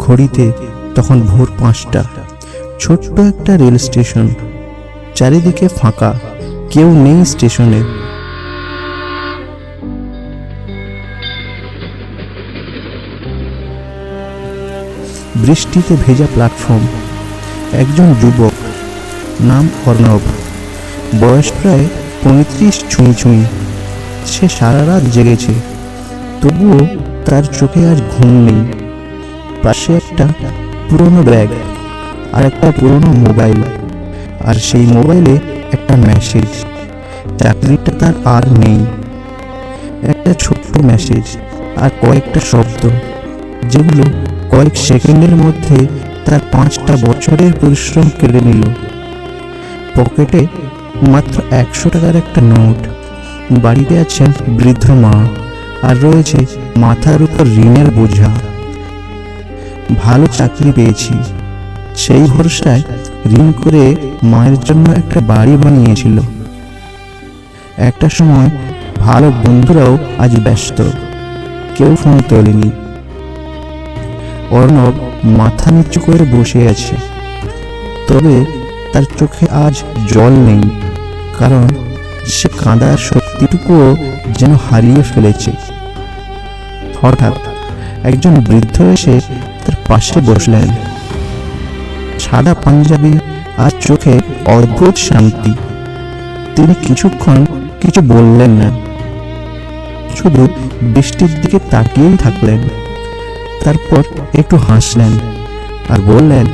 ঘড়িতে তখন ভোর 5টা। ছোট্ট একটা রেল স্টেশন, চারিদিকে ফাঁকা, কেউ নেই স্টেশনে। বৃষ্টিতে ভেজা প্ল্যাটফর্ম। একজন যুবক, নাম অর্ণব, বয়স প্রায় 35 ছুঁই ছুঁই। সে সারা রাত জেগেছে, তবুও তার চোখে আজ ঘুম নেই। পাশে একটা পুরনো ব্যাগ আর একটা পুরনো মোবাইল, আর সেই মোবাইলে একটা মেসেজ। চাকরিটা তার আর নেই। একটা ছোট্ট মেসেজ আর কয়েকটা শব্দ, যেগুলো কয়েক সেকেন্ডের মধ্যে তার 5টা বছরের পরিশ্রম কেড়ে নিল। পকেটে মাত্র 100 টাকার একটা নোট। বাড়িতে আছেন বৃদ্ধ মা, আর রয়েছে মাথার উপর ঋণের বোঝা। ভালো চাকরি পেয়েছি, সেই ভরসায় ঋণ করে মায়ের জন্য একটা বাড়ি বানিয়েছিল। একটা সময় ভালো বন্ধুরাও আজ ব্যস্ত, কেউ ফোন তোলেনি। অর্ণব মাথা নিচু করে বসে আছে, তবে তার চোখে আজ জল নেই, কারণ সে কাঁদার শক্তিটুকুও যেন হারিয়ে ফেলেছে। হঠাৎ একজন বৃদ্ধ এসে তার পাশে বসলেন। সাদা পাঞ্জাবি আর চোখে অদ্ভুত শান্তি। তিনি কিছুক্ষণ কিছু বললেন না, শুধু বৃষ্টির দিকে তাকিয়েই থাকলেন। তারপর একটু হাসলেন আর বললেন,